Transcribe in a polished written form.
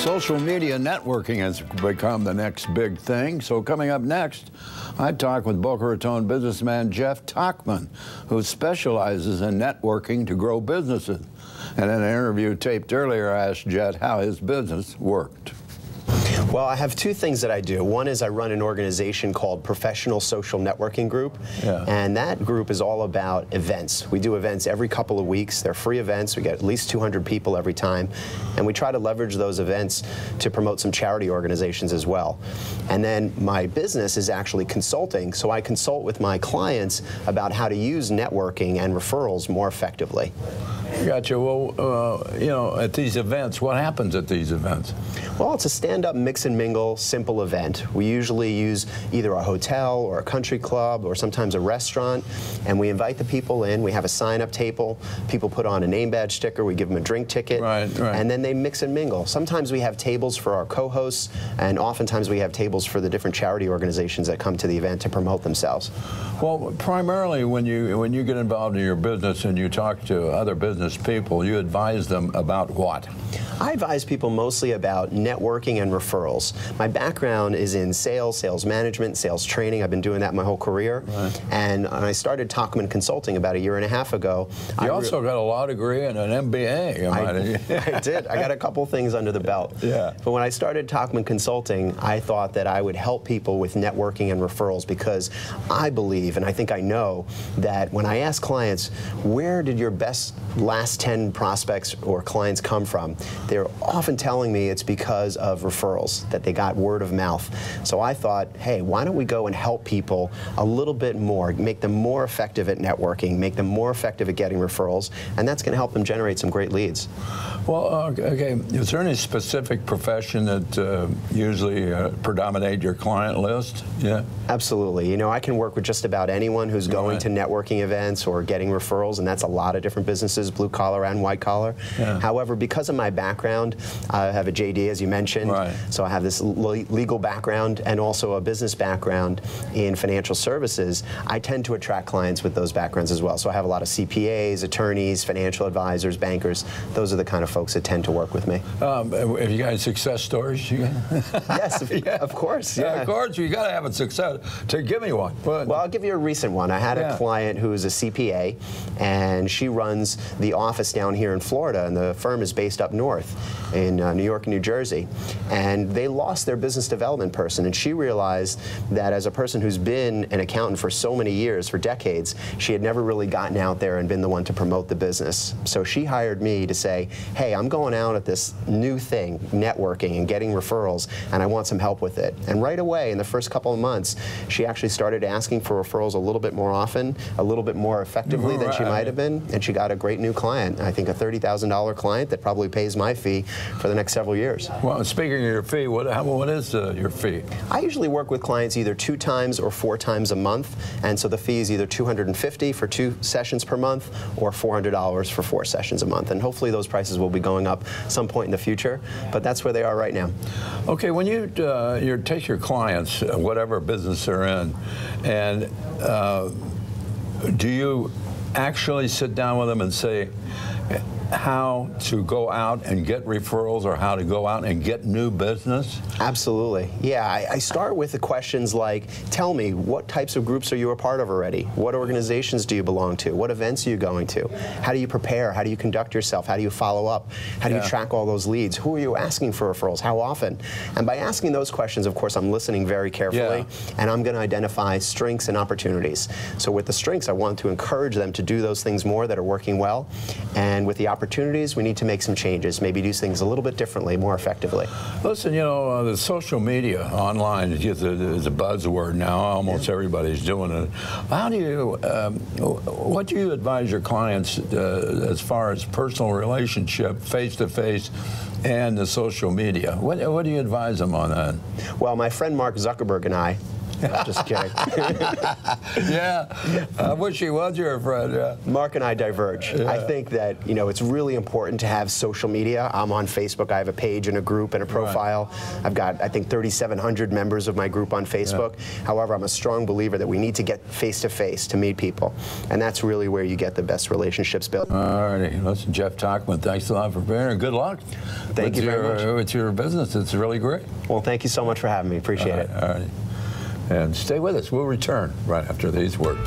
Social media networking has become the next big thing. So coming up next, I talk with Boca Raton businessman Jeff Tockman, who specializes in networking to grow businesses. And in an interview taped earlier, I asked Jeff how his business worked. Well, I have two things that I do. One is I run an organization called Professional Social Networking Group, and that group is all about events. We do events every couple of weeks. They're free events. We get at least 200 people every time, and we try to leverage those events to promote some charity organizations as well. And then my business is actually consulting, so I consult with my clients about how to use networking and referrals more effectively. Gotcha. Well, you know, at these events, what happens at these events? Well, it's a stand-up mix and mingle simple event. We usually use either a hotel or a country club or sometimes a restaurant, and we invite the people in. We have a sign-up table. People put on a name badge sticker. We give them a drink ticket, and then they mix and mingle. Sometimes we have tables for our co-hosts, and oftentimes we have tables for the different charity organizations that come to the event to promote themselves. Well, primarily when you get involved in your business and you talk to other business people, you advise them about what? I advise people mostly about networking and referrals. My background is in sales, sales management, sales training. I've been doing that my whole career. And when I started Tockman Consulting about 1.5 years ago. You also got a law degree and an MBA. I did. I got a couple things under the belt. But when I started Tockman Consulting, I thought that I would help people with networking and referrals because I believe, and I think I know, that when I ask clients, where did your best last 10 prospects or clients come from? They're often telling me it's because of referrals, that they got word of mouth. So I thought, hey, why don't we go and help people a little bit more, make them more effective at networking, make them more effective at getting referrals, and that's going to help them generate some great leads. Well, okay, is there any specific profession that usually predominate your client list? Yeah. Absolutely. You know, I can work with just about anyone who's going to networking events or getting referrals, and that's a lot of different businesses, blue collar and white collar. However, because of my background, I have a JD, as you mentioned, so I have this legal background and also a business background in financial services. I tend to attract clients with those backgrounds as well. So I have a lot of CPAs, attorneys, financial advisors, bankers. Those are the kind of folks that tend to work with me. Have you got success stories? Yes, of course. Of course, you got to have a success. Give me one. Well, I'll give you a recent one. I had a client who is a CPA, and she runs the office down here in Florida, and the firm is based up north in New York and New Jersey. And they lost their business development person, and she realized that as a person who's been an accountant for so many years, for decades, she had never really gotten out there and been the one to promote the business. So she hired me to say, hey, I'm going out at this new thing, networking and getting referrals, and I want some help with it. And right away, in the first couple of months, she actually started asking for referrals a little bit more often, a little bit more effectively than she might have been, and she got a great new client. I think a $30,000 client that probably pays my fee for the next several years. Well, speaking of your fee, what is your fee? I usually work with clients either 2 times or 4 times a month, and so the fee is either $250 for 2 sessions per month or $400 for 4 sessions a month. And hopefully those prices will be going up some point in the future, but that's where they are right now. Okay, when you take your clients, whatever business they're in, and do you actually sit down with them and say how to go out and get referrals or how to go out and get new business? Absolutely. Yeah, I start with the questions like, tell me, what types of groups are you a part of already? What organizations do you belong to? What events are you going to? How do you prepare? How do you conduct yourself? How do you follow up? How do you track all those leads? Who are you asking for referrals? How often? And by asking those questions, of course, I'm listening very carefully, and I'm going to identify strengths and opportunities. So with the strengths, I want to encourage them to do those things more that are working well, and with the opportunities, we need to make some changes, maybe do things a little bit differently, more effectively. Listen, you know, the social media online is a buzzword now. Almost everybody's doing it. How do you, what do you advise your clients as far as personal relationship, face-to-face, and the social media? What do you advise them on that? Well, my friend Mark Zuckerberg and I I'm just kidding. Yeah, I wish he was your friend. Yeah. Mark and I diverge. Yeah. I think that, you know, it's really important to have social media. I'm on Facebook. I have a page and a group and a profile. Right. I've got, I think, 3,700 members of my group on Facebook. Yeah. However, I'm a strong believer that we need to get face-to-face to meet people. And that's really where you get the best relationships built. All righty. Listen, Jeff Tockman, thanks a lot for being here. Good luck. Thank you very much. With your business. It's really great. Well, thank you so much for having me. Appreciate it. All right. And stay with us. We'll return right after these words.